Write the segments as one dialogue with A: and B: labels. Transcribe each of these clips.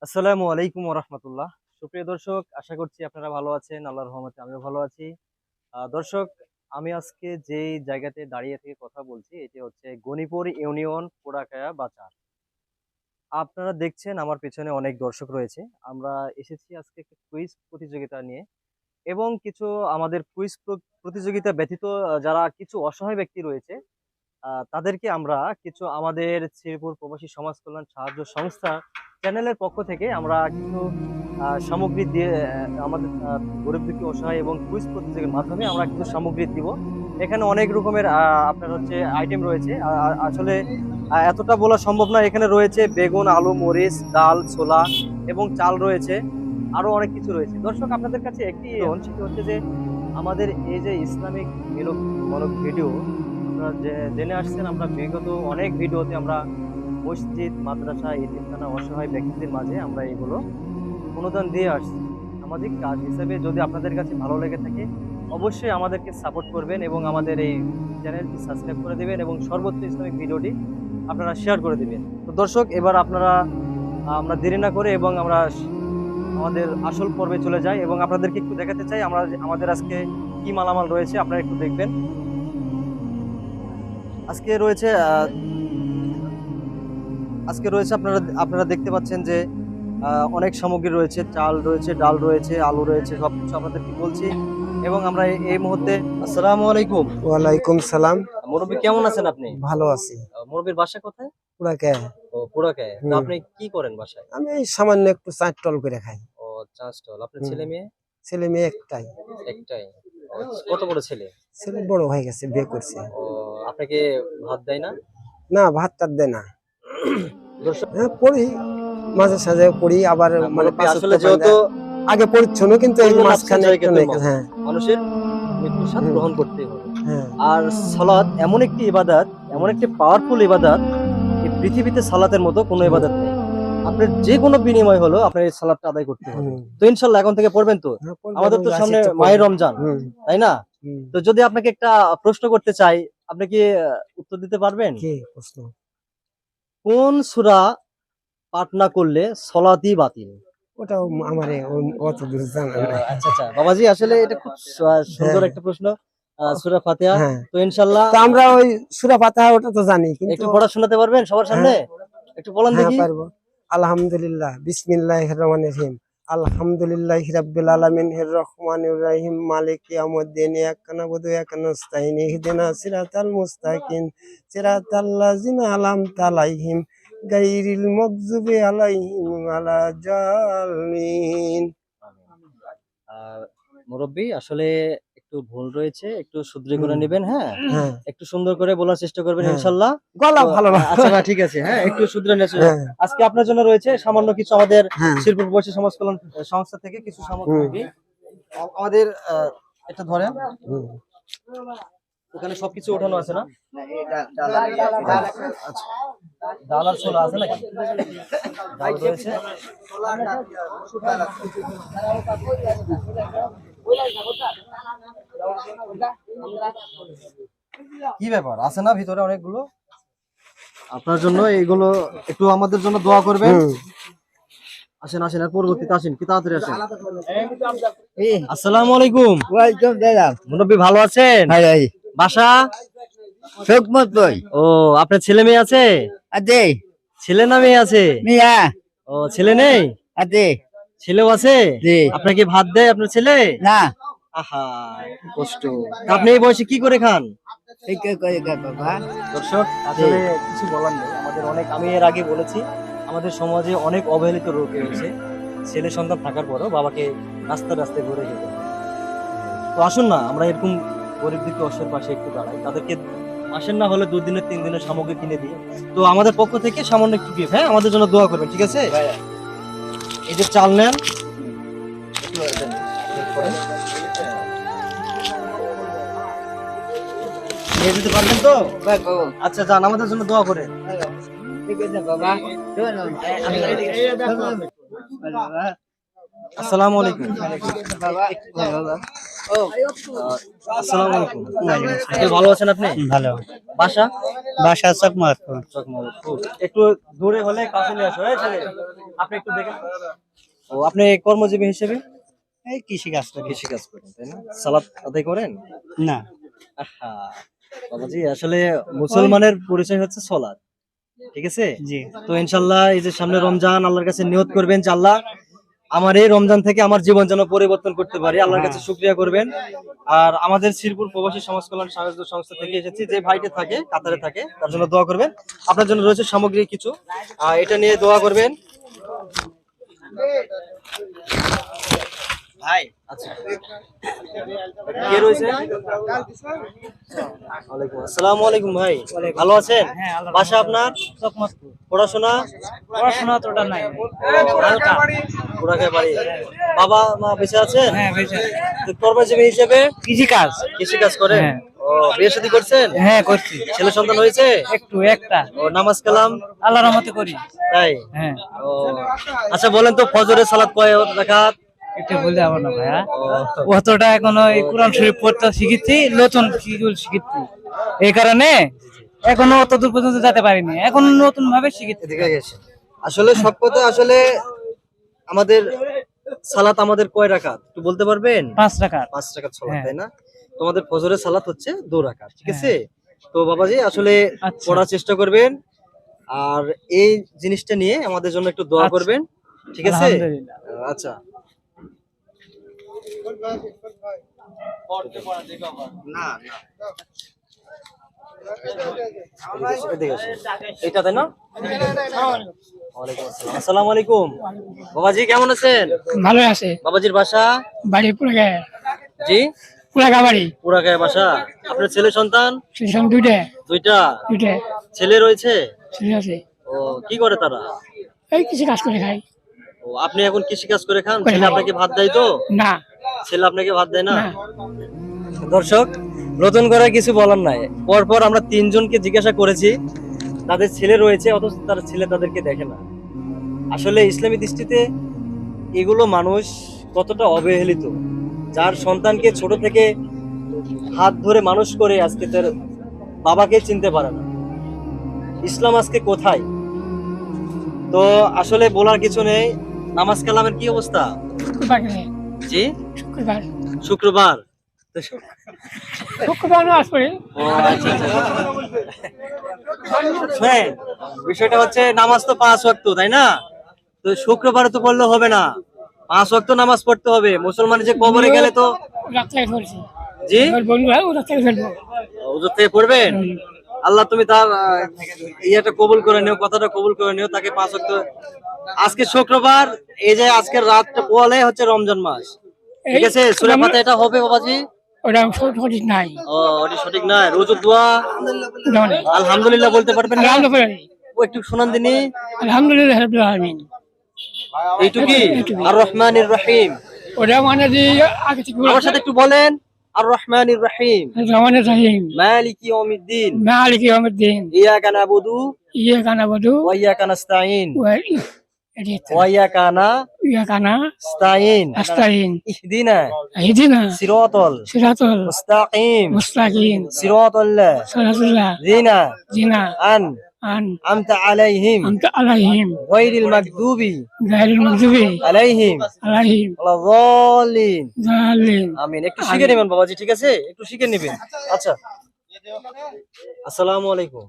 A: আসসালামু আলাইকুম রাহমাতুল্লাহ। সুপ্রিয় দর্শক, আশা করছি আপনারা ভালো আছেন। আল্লাহর রহমতে আমিও ভালো আছি। দর্শক, আমি আজকে যেই জায়গাতে দাঁড়িয়ে থেকে কথা বলছি এটি হচ্ছে গণিপুর ইউনিয়ন পোড়াকায়া বাজার। আপনারা দেখছেন আমার পেছনে অনেক দর্শক রয়েছে। আমরা এসেছি আজকে একটা কুইজ প্রতিযোগিতা নিয়ে এবং কিছু আমাদের কুইজ প্রতিযোগিতা ব্যতীত যারা কিছু অসহায় ব্যক্তি রয়েছে তাদেরকে আমরা কিছু আমাদের শ্রীপুর প্রবাসী সমাজ কল্যাণ সাহায্য সংস্থা চ্যানেলের পক্ষ থেকে আমরা কিছু সামগ্রী দিয়ে আমাদের গরিব দুঃখী অসহায় এবং কুইজ প্রতিযোগিতার মাধ্যমে আমরা কিছু সামগ্রী দিব। এখানে অনেক রকমের আপনার হচ্ছে আইটেম রয়েছে। আসলে এতটা বলা সম্ভব না। এখানে রয়েছে বেগুন, আলু, মরিচ, ডাল, ছোলা এবং চাল রয়েছে। আরো অনেক কিছু রয়েছে। দর্শক, আপনাদের কাছে একটি সেটি হচ্ছে যে আমাদের এই যে ইসলামিক মূলক ভিডিও আপনারা জেনে আসছেন, আমরা বিগত অনেক ভিডিওতে আমরা মসজিদ, মাদ্রাসা, এতিমখানা, অসহায় ব্যক্তিদের মাঝে আমরা এগুলো অনুদান দিয়ে আসছি সামাজিক কাজ হিসেবে। যদি আপনাদের কাছে ভালো লেগে থাকে অবশ্যই আমাদেরকে সাপোর্ট করবেন এবং আমাদের এই চ্যানেলটি সাবস্ক্রাইব করে দিবেন এবং সর্বোচ্চ ইসলামিক ভিডিওটি আপনারা শেয়ার করে দিবেন। তো দর্শক, এবার আপনারা আমরা দেরি না করে এবং আমরা আমাদের আসল পর্বে চলে যাই এবং আপনাদেরকে একটু দেখাতে চাই আমরা আমাদের আজকে কি মালামাল রয়েছে, আপনারা একটু দেখবেন। আজকে রয়েছে আপনারা আপনারা দেখতে পাচ্ছেন যে অনেক সামগ্রী রয়েছে। চাল রয়েছে, ডাল রয়েছে, আলু রয়েছে, সবকিছু আপনাদেরকে বলছি। এবং আমরা এই মুহূর্তে আসসালামু আলাইকুম।
B: ওয়ালাইকুম সালাম।
A: মুরব্বী, কেমন আছেন আপনি?
B: ভালো আছি।
A: মুরব্বীর বাসা কোথায়?
B: পুরাকে
A: ও, পুরাকায়। তো আপনি কি করেন বাসায়?
B: আমি এই সামান্য একটু চার টল করে খাই।
A: ও, চা স্টল। আপনার ছেলে মেয়ে?
B: ছেলে মেয়ে একটাই।
A: একটাই। ও, কত বড় ছেলে?
B: ছেলে বড় হয়ে গেছে, বিয়ে করছে।
A: ও, আপনাকে ভাত দেয় না?
B: না, ভাত টাত দেয় না।
A: দর্শক,
B: হ্যাঁ, পড়ি মাঝে সাঝে পড়ি, আবার মানে
A: আসলে যেহেতু
B: আগে পড়িচ্ছিল কিন্তু এই মাঝখানে একটু হ্যাঁ
A: মানুষের মৃত্যুর স্বাদ গ্রহণ করতেই হবে।
B: হ্যাঁ।
A: আর সালাত এমন একটি ইবাদত, এমন একটি পাওয়ারফুল ইবাদত, এই পৃথিবীতে সালাতের মতো কোনো ইবাদত নেই। আপনার যে কোনো বিনিময় হলো আপনার এই সালাতটা আদায় করতে হবে। তো ইনশাআল্লাহ এখন থেকে পড়বেন তো? আমাদের তো সামনে মাহে রমজান, তাই না? তো যদি আপনাকে একটা প্রশ্ন করতে চাই, আপনি কি উত্তর দিতে পারবেন?
B: কি প্রশ্ন?
A: কোন সূরা পাঠ না করলে সালাতই বাতিল?
B: ওটাও আমার অত দূর জানা নাই।
A: আচ্ছা আচ্ছা বাবাজি, আসলে এটা খুব সুন্দর একটা প্রশ্ন। সূরা ফাতিহা।
B: হ্যাঁ।
A: তো ইনশাআল্লাহ
B: তো আমরা ওই সূরা ফাতিহা ওটা তো জানি, কিন্তু
A: একটু পড়া শোনাতে পারবেন সবার সামনে? একটু বলেন
B: হ্যাঁ,
A: দেখি।
B: পারবো। আলহামদুলিল্লাহ, বিসমিল্লাহির রহমানির রহিম, আলহামদুলিল্লাহি রাব্বিল আলামিন, হির রহমানির রহিম, মালিকি ইয়াউমিদ্দিন, ইয়াকা নাবুদু ওয়া ইয়াকা নাস্তাইন, ইহদিনাস সিরাতাল মুস্তাকিম, সিরাতাল্লাযিনা আনআমতা আলাইহিম, গায়রিল মাগযুবি আলাইহিম ওয়ালা জালিন।
A: মুরব্বী, আসলে একটু ভুল রয়েছে, একটু শুধরে করে নেবেন। হ্যাঁ,
B: হ্যাঁ,
A: একটু সুন্দর করে বলার চেষ্টা করবেন
B: হ্যাঁ।
A: ইনশাআল্লাহ।
B: গলা ভালো না।
A: আচ্ছা না, ঠিক আছে। হ্যাঁ, একটু শুধরে নেছে।
B: হ্যাঁ,
A: আজকে আপনার জন্য রয়েছে সামান্য কিছু আমাদের
B: হ্যাঁ।
A: শিল্প প্রবাসী সমাজ কল্যাণ সংস্থা থেকে কিছু সামগ্রী। আমাদের এটা ধরেন,
B: হুম।
A: ওখানে সবকিছু ওঠানো আছে না? আচ্ছা, ডাল আর ছোলা আছে নাকি? ডাল রয়েছে। কি ব্যাপার, আছে না ভিতরে অনেকগুলো? আপনার জন্য এইগুলো একটু আমাদের জন্য দোয়া করবেন। আসেন আসেন, আর পরবর্তীতে আসেন, কি তাড়াতাড়ি আসেন। আসসালামু আলাইকুম।
B: ওয়ালাইকুম সালাম।
A: মুরব্বী, ভালো আছেন?
B: ভাই,
A: বাসা?
B: সুকমত ভাই।
A: ও, আপনার ছেলে মেয়ে আছে?
B: আদে
A: ছেলে না মেয়ে আছে?
B: মিয়া।
A: ও, ছেলে নেই?
B: আদে
A: ছেলেও আছে?
B: জি।
A: আপনাকে ভাত দেয় আপনার ছেলে?
B: না।
A: আহা, কি কষ্ট। তা আপনি এই বয়সে কি করে খান?
B: এই কে কই গা বাবা?
A: দর্শক, আসলে কিছু বলার নেই। আমি এর আগে বলেছি, আমাদের সমাজে অনেক অবহেলিত লোক রয়েছে। ছেলে সন্তান থাকার পরও বাবাকে রাস্তায় রাস্তায় ঘুরে যেতে হয়। তো আসুন না, আমরা এরকম গরিব দুঃখী অসহায়ের পাশে একটু দাঁড়াই, তাদেরকে মাসের না হলে 2 দিনের 3 দিনের সামগ্রী কিনে দিই। তো আমাদের পক্ষ থেকে সামান্য একটু গিফট। হ্যাঁ, আমাদের জন্য দোয়া করবেন, ঠিক আছে? এই যে চাল নেন, একটু দেন, করেন। নিয়ে যেতে পারবেন তো? আচ্ছা, যান, আমাদের জন্য দোয়া করেন।
B: ঠিক আছে বাবা।
A: আসসালামু আলাইকুম। আসসালামু আলাইকুম। আপনি ভালো আছেন আপনি?
C: ভালো।
A: বাসা?
C: বাসা চকমাতপুর।
A: চকমাপুর। একটু দূরে হলে কাছে নিয়ে আসো। এই ছেলে, আপনি একটু দেখেন। ও, আপনি কর্মজীবী হিসেবে
C: এই কৃষি কাজ করি।
A: কৃষি কাজ করেন, তাই না? সালাত আদায় করেন?
C: না।
A: আহা, বাবাজি আসলে মুসলমানের পরিচয় হচ্ছে সালাত। ঠিক আছে?
C: জি।
A: তো ইনশাআল্লাহ এই যে সামনে রমজান, আল্লাহর কাছে নিয়ত করবেন যে আল্লাহ আমার এই রমজান থেকে আমার জীবন যেন পরিবর্তন করতে পারি, আল্লাহর কাছে শুকরিয়া করবেন। আর আমাদের শ্রীপুর প্রবাসী সমাজ কল্যাণ সাহায্য সংস্থা থেকে এসেছি, যে ভাইটি থাকে কাতারে থাকে তার জন্য দোয়া করবেন। আপনার জন্য রয়েছে সামগ্রী কিছু, এটা নিয়ে দোয়া করবেন ভাই। আচ্ছা, কে রয়েছে? ওয়ালাইকুম আসসালামু আলাইকুম ভাই, ভালো আছেন? বাসা আপনার?
C: চকমাতপুর।
A: পড়াশোনা?
C: পড়াশোনা তো ওটা নাই।
A: হালকা পুরাকে বাড়ি। বাবা মা বেঁচে আছেন?
C: হ্যাঁ, বেঁচে।
A: তো কর্মজীবী হিসেবে
C: কৃষি কাজ।
A: কৃষি কাজ করেন?
C: হ্যাঁ।
A: ও, বিয়ে শাদী করছেন?
C: হ্যাঁ, করছি।
A: ছেলে সন্তান হয়েছে?
C: একটা।
A: ও, নামাজ কালাম?
C: আল্লাহর রহমতে করি।
A: তাই?
C: হ্যাঁ।
A: ও, আচ্ছা বলেন তো ফজরের সালাত কয় রাকাত?
C: এটা বলতে যাবো না ভাইয়া।
A: ও,
C: অতটা এখনো এই কোরআন শরীফ পড়তে শিখেছি, নতুন শিখেছি। এই কারণে এখনো অত দূর পর্যন্ত যেতে পারিনি, এখন নতুন ভাবে শিখেছি।
A: এদিকে গেছে। আসলে সব কথা আসলে আমাদের সালাত আমাদের কয় রাকাত একটু বলতে পারবেন?
C: 5 টাকা।
A: 5 রাকাত সালাত,
C: হ্যাঁ।
A: তাই না? তোমাদের ফজরের সালাত হচ্ছে 2 রাকাত, ঠিক আছে? তো বাবাজি আসলে
C: আচ্ছা।
A: পড়ার চেষ্টা করবেন, আর এই জিনিসটা নিয়ে আমাদের জন্য একটু দোয়া
C: আচ্ছা।
A: করবেন, ঠিক আছে?
C: আলহামদুলিল্লাহ।
A: আচ্ছা, এদিকে আসো। এটা তাই না? ওয়ালাইকুম আসসালাম। আসসালামু আলাইকুম। বাবাজি কেমন আছেন?
C: ভালো আছে।
A: বাবাজির বাসা?
C: বাড়ি পুরাগা।
A: জি,
C: পুরাগা বাড়ি।
A: পুরাগায় বাসা। আপনার ছেলে সন্তান?
C: সেসব দুইটা।
A: দুইটা?
C: দুইটা
A: ছেলে রয়েছে?
C: ছেলে আছে।
A: ও, কি করে তারা?
C: এই কিছু কাজ করে খাই।
A: ও, আপনি এখন কৃষি কাজ করে খান?
C: করে
A: ছেলে
C: খাই।
A: আপনাকে ভাত দেয় তো?
C: না।
A: ছেলে আপনাকে ভাত দেয় না?
C: না।
A: দর্শক, নতুন করে কিছু বলার নাই। পরপর আমরা 3 জনকে জিজ্ঞাসা করেছি, তাদের ছেলে রয়েছে অথচ তার ছেলে তাদেরকে দেখে না। আসলে ইসলামী দৃষ্টিতে এগুলো মানুষ কতটা অবহেলিত, যার সন্তানকে ছোট থেকে হাত ধরে মানুষ করে আজকে তার বাবাকে চিনতে পারে না। ইসলাম আজকে কোথায়? তো আসলে বলার কিছু নেই। নামাজ কালামের কি অবস্থা?
C: শুক্রবার গেলে।
A: জি,
C: শুক্রবার।
A: শুক্রবার। তো
C: শুক্রবার নামাজ পড়ি।
A: ও, আচ্ছা, আচ্ছা। শোনেন, বিষয়টা হচ্ছে নামাজ তো 5 ওয়াক্ত, তাই না? তো শুক্রবারে তো পড়লে হবে না, 5 ওয়াক্ত নামাজ পড়তে হবে। মুসলমান যে কবরে গেলে তো
C: রাত্রে ধরছি।
A: জি,
C: বন্ধুরা ও রাত্রে ফেলবো।
A: হুজুর থেকে পড়বেন। আল্লাহ তুমি তার ইয়েটা কবুল করে নিও, কথাটা কবুল করে নিও, তাকে 5 ওয়াক্ত। আজকে শুক্রবার, এই যে আজকের রাতটা পোয়ালে হচ্ছে রমজান মাস, ঠিক আছে? সূরা ফাতিহা এটা হবে বাবাজি?
C: ওটা সঠিক নাই।
A: ও, ওটা সঠিক নয়। রোজুর দোয়া আলহামদুলিল্লাহ বলতে পারবেন না? ও, একটু শোনান দিনি।
C: আলহামদুলিল্লাহ রাব্বিল আলামিন।
A: এইটুকি? আর রহমানির রহিম।
C: ওটা মানে যে আগে থেকে
A: আমার সাথে একটু বলেন, আর রহমানির রহিম,
C: রহমানির রহিম,
A: মালিকি ইয়াউমিদ্দিন,
C: মালিকি ইয়াউমিদ্দিন,
A: ইয়াকা নাবুদু
C: ইয়াকা নাবুদু
A: ওয়া ইয়াকা নাস্তাইন,
C: ওয়া
A: ওয়া ইয়াকা নাস্তাইন,
C: আস্তাইন,
A: ইহদিনা
C: ইহদিনা
A: সিরাতাল
C: সিরাতাল
A: মুস্তাকিম,
C: মুস্তাকিম,
A: সিরাতাল্লাহ
C: সিরাতাল্লাহ
A: যিনা
C: যিনা
A: আমতা আলাইহিম
C: আমতা আলাইহিম
A: গায়রিল মাগদুবি
C: গায়রিল মাগদুবি
A: আলাইহিম
C: আলাইহিম
A: ওয়ালাযাল্লিন।
C: জালিম।
A: আমিন। একটু শিখে নেবেন বাবাজি, ঠিক আছে? একটু শিখে নেবেন। আচ্ছা, আসসালামু আলাইকুম।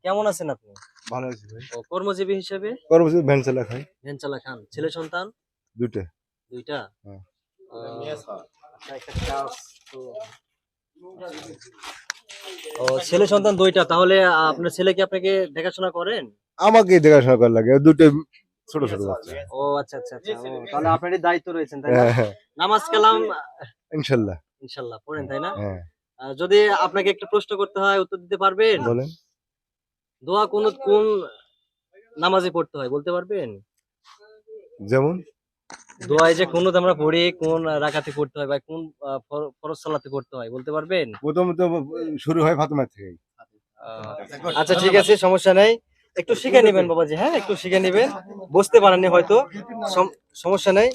A: কেমন আছেন আপনি?
D: ভালো আছি ভাই।
A: ও, কর্মজীবী হিসেবে
D: কর্মসূচি ভ্যান চালা খাই
A: ভ্যান চালা খান? ছেলে সন্তান?
D: দুটো।
A: দুইটা?
D: হ্যাঁ।
A: আচ্ছা, একটা কাজ তো। ও, ছেলে সন্তান দুইটা, তাহলে আপনার ছেলে কি আপনাকে দেখাশোনা করেন?
D: আমাকে দেখাশোনা করার লাগে, দুটো ছোট ছোট বাচ্চা।
A: ও, আচ্ছা আচ্ছা আচ্ছা। ও, তাহলে আপনারই দায়িত্ব রয়েছেন, তাই না?
D: হ্যাঁ, হ্যাঁ,
A: নামাজ কালাম
D: ইনশাল্লাহ।
A: ইনশাল্লাহ পড়েন, তাই না?
D: হ্যাঁ,
A: যদি আপনাকে একটা প্রশ্ন করতে হয়, উত্তর দিতে পারবেন?
D: বলেন।
A: দোয়া কোন নামাজে পড়তে হয় বলতে পারবেন?
D: যেমন
A: দোয়ায় যে কুনুত আমরা পড়ি, কোন রাকাতে পড়তে হয় বা কোন ফরজ সালাতে পড়তে হয় বলতে পারবেন?
D: প্রথম তো শুরু হয় ফাতেমা থেকে।
A: আচ্ছা, ঠিক আছে, সমস্যা নেই। একটু শিখে নেবেন বাবাজি, হ্যাঁ একটু শিখে নেবেন, বুঝতে পারেননি হয়তো, সমস্যা নেই,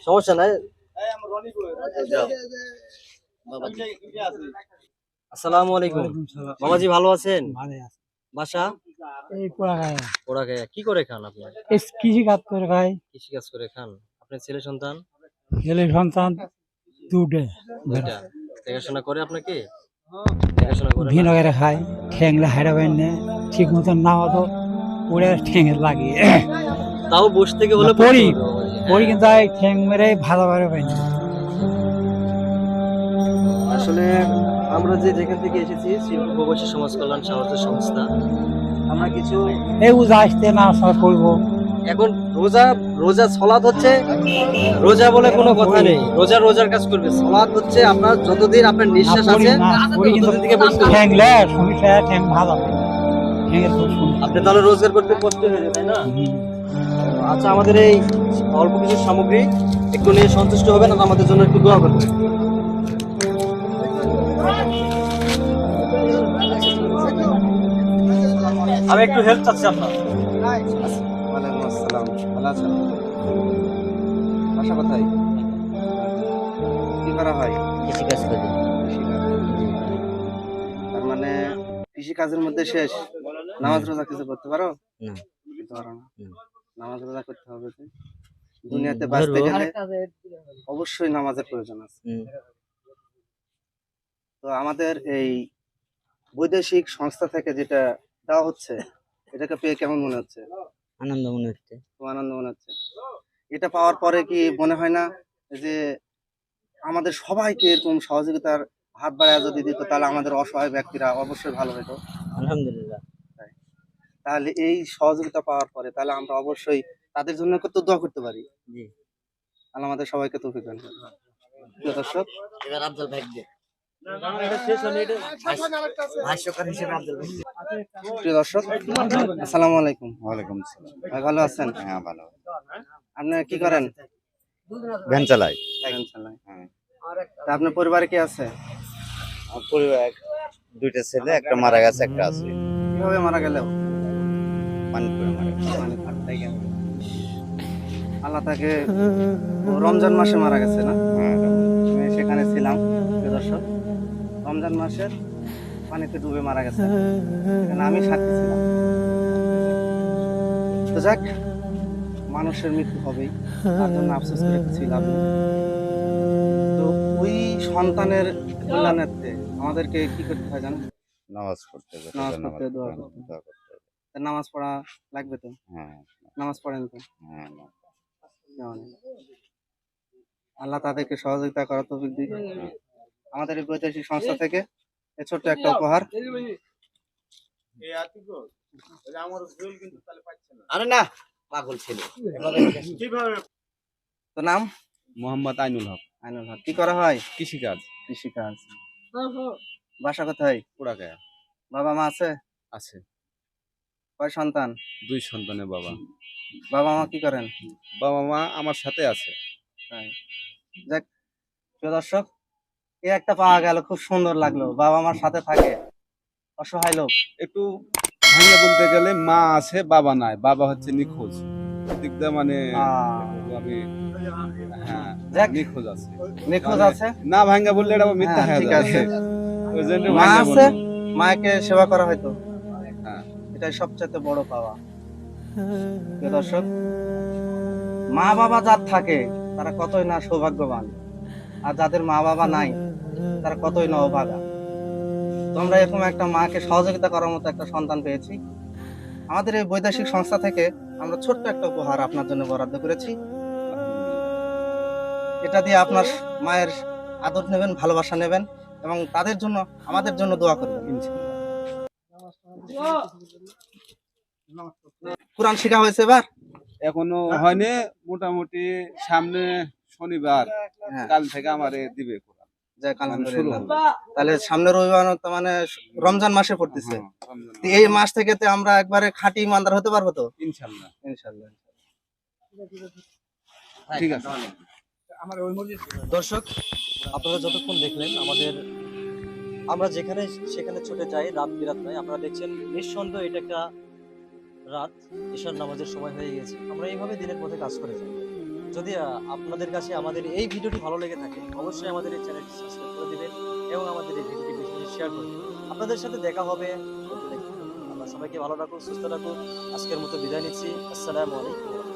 A: সমস্যা নাই। আসসালামু আলাইকুম বাবাজি, ভালো আছেন? বাসা
C: এই পোড়াগাঁয়ে
A: পোড়াখায়া। কি করে খান আপনি?
C: কৃষি কাজ করে খাই,
A: কৃষি কাজ করে খান? আপনার ছেলে সন্তান?
C: ছেলে সন্তান দুটে,
A: দুইটা। দেখাশোনা করে আপনাকে? দেখাশোনা করে না?
C: ভিনগারে খাই, ঠ্যাংলে হাইড়া পাই না, ঠিক মতন নাও তো পড়ে ঠ্যাঙে লাগিয়ে
A: তাও বসে থেকে হলে
C: পড়ি
A: পড়তে হবে বাবাজি, হ্যাঁ।
C: পড়ি, কিন্তু এই ঠ্যাং মেরে ভালো করে পাই না।
A: আসলে আমরা যে যেখান থেকে এসেছি শিল্প প্রবাসী সমাজ কল্যাণ সাহায্য সংস্থা, আমরা কিছু
C: এই উজা আসতে না সব করবো,
A: এখন রোজা রোজা সলাৎ হচ্ছে, রোজা বলে কোনো কথা নেই, রোজা রোজার কাজ করবে, সলাৎ হচ্ছে আপনার যতদিন আপনার নিঃশ্বাস আছে
C: কিন্তু
A: ততদিন থেকে বসতে হবে।
C: ঠ্যাংলে সমস্যা, ঠ্যাং ভালো হয় না, ঠ্যাংয়ের খুব সমস্যা।
A: আপনি তাহলে রোজগার করতে কষ্ট হয়ে যায়, তাই না? আচ্ছা, আমাদের এই অল্প কিছু সামগ্রী একটু নিয়ে সন্তুষ্ট হবেন আর আমাদের জন্য একটু দোয়া করবেন। আমি একটু হেল্প চাচ্ছি আপনার।
B: ওয়ালাইকুম আসসালাম, ভালো আছেন? বাসা কোথায়? কি করা হয়?
A: কৃষি কাজ করি।
B: কৃষিকাজ। তার মানে কৃষিকাজের মধ্যে শেষ? নামাজ রোজা কিছু করতে পারো?
A: না।
B: করতে পারো না?
A: হুম।
B: নামাজ রোজা করতে হবে যে। দুনিয়াতে বাঁচতে গেলে অবশ্যই নামাজের প্রয়োজন আছে। তো আমাদের এই বৈদেশিক সংস্থা থেকে যেটা দেওয়া হচ্ছে, এটাকে পেয়ে কেমন মনে হচ্ছে?
A: আনন্দ মনে হচ্ছে।
B: খুব আনন্দ মনে হচ্ছে। এটা পাওয়ার পরে কি মনে হয় না যে আমাদের সবাইকে এরকম সহযোগিতার হাত বাড়ায় যদি দিত, তাহলে আমাদের অসহায় ব্যক্তিরা অবশ্যই ভালো হতো?
A: আলহামদুলিল্লাহ।
B: তাই। তাহলে এই সহযোগিতা পাওয়ার পরে তাহলে আমরা অবশ্যই তাদের জন্য তো দোয়া করতে পারি।
A: জি।
B: আল্লাহ আমাদের সবাইকে তৌফিক দান করুন। প্রিয় দর্শক,
A: এবার আফজাল ভাই দে। এটা শেষ হলো, এটা ভাষ্যকার হিসেবে আফজাল ভাই।
B: প্রিয় দর্শক, আসসালামু আলাইকুম।
D: ওয়ালাইকুম আসসালাম।
B: ভাই ভালো আছেন?
D: হ্যাঁ ভালো।
B: আপনি কি করেন?
D: ভ্যান চালাই।
B: ভ্যান চালান।
D: হ্যাঁ।
B: তা আপনার পরিবারে কি আছে?
D: আমার পরিবার দুইটা ছেলে, একটা মারা গেছে, একটা আছে।
B: কিভাবে মারা গেল?
D: পানি করে মারা গেছে।
B: মানে ফাটতে গেল। আল্লাহ তাকে রমজান মাসে মারা গেছে না?
D: হ্যাঁ,
B: আমি সেখানে ছিলাম। প্রিয় দর্শক, রমজান মাসের পানিতে ডুবে মারা গেছে, এখানে আমি সাক্ষী ছিলাম। তো যাক, মানুষের মৃত্যু হবেই, তার জন্য আফসোস করে কিছু লাভ নেই। তো ওই সন্তানের কল্যাণার্থে আমাদেরকে কি করতে হয় জানেন?
D: নামাজ পড়তে হবে।
B: নামাজ পড়তে, দোয়া
D: দোয়া
B: করতে।
D: করতে হবে।
B: তা নামাজ পড়া লাগবে তো?
D: হ্যাঁ,
B: নামাজ পড়েন তো?
D: হ্যাঁ।
B: আল্লাহ তাদেরকে সহযোগিতা করার তৌফিক দিক। আমাদের এই বৈদেশিক সংস্থা থেকে এই ছোট্ট একটা উপহার।
A: আরে না, পাগল ছেলে।
B: তো নাম?
E: মোহাম্মদ আইনুল হক।
B: আইনুল হক। কি করা হয়?
E: কৃষিকাজ।
B: কৃষিকাজ। বাসা কোথায়?
E: পোড়াগাঁয়া।
B: বাবা মা আছে?
E: আছে।
B: কয় সন্তান?
E: 2 সন্তানের বাবা।
B: বাবা মা কি করেন?
E: বাবা মা আমার সাথে আছে।
B: তাই। যাক, প্রিয় দর্শক, এই একটা পাওয়া গেল, খুব সুন্দর লাগলো। বাবা মার সাথে থাকে, অসহায় লোক।
E: একটু ভাঙা বলতে গেলে মা আছে, বাবা নাই। বাবা হচ্ছে নিখোঁজ। দিক দিয়ে মানে আমি হ্যাঁ,
B: যাক,
E: নিখোঁজ আছে।
B: নিখোঁজ আছে।
E: না ভাঙা বললে এটা মিথ্যা
B: হ্যাঁ,
E: হয়ে
B: ঠিক
E: যাবে।
B: আছে।
E: ওই জন্য
B: মা
E: ভাঙা
B: আছে,
E: বললাম।
B: মাকে সেবা করা হয়তো,
E: হ্যাঁ।
B: এটাই সবচেয়ে বড় পাওয়া। প্রিয় দর্শক, মা বাবা যার থাকে তারা কতই না সৌভাগ্যবান, আর যাদের মা বাবা নাই তারা কতই না অভাগা। তোমরা এরকম একটা মাকে সহযোগিতা করার মতো একটা সন্তান পেয়েছি। আমাদের এই বৈদেশিক সংস্থা থেকে আমরা ছোট্ট একটা উপহার আপনার জন্য বরাদ্দ করেছি। এটা দিয়ে আপনার মায়ের আদর নেবেন, ভালোবাসা নেবেন এবং তাদের জন্য আমাদের জন্য দোয়া করবেন ইনশাআল্লাহ। কোরআন শেখা হয়েছে এবার?
E: এখনো হয়নি, মোটামুটি সামনে শনিবার
B: হ্যাঁ,
E: কাল থেকে আমারে দিবে কোরআন।
B: যাক
E: শুরু
B: আলহামদুলিল্লাহ।
E: হবে।
B: তাহলে সামনে রবিবার তো মানে রমজান মাসে পড়তেছে।
E: হ্যাঁ, রমজান
B: তো এই মাস থেকে তো আমরা একবারে খাঁটি ইমানদার হতে পারবো তো?
E: ইনশাআল্লাহ।
B: ইনশাআল্লাহ।
E: ঠিক আছে।
A: দর্শক, আপনারা যতক্ষণ দেখলেন আমাদের আমরা যেখানে সেখানে ছুটে যাই, রাত বিরাত নয়। আপনারা দেখছেন নিঃসন্দেহ এটা একটা রাত, ঈশার নামাজের সময় হয়ে গেছে। আমরা এইভাবে দিনের পথে কাজ করে যাই। যদি আপনাদের কাছে আমাদের এই ভিডিওটি ভালো লেগে থাকে, অবশ্যই আমাদের এই চ্যানেলটি সাবস্ক্রাইব করে দিবেন এবং আমাদের এই ভিডিওটি বেশি বেশি শেয়ার করে দিবেন। আপনাদের সাথে দেখা হবে নতুন একটি ভিডিওতে। আল্লাহ সবাইকে ভালো রাখুন, সুস্থ রাখুন। আজকের মতো বিদায় নিচ্ছি। আসসালামু আলাইকুম।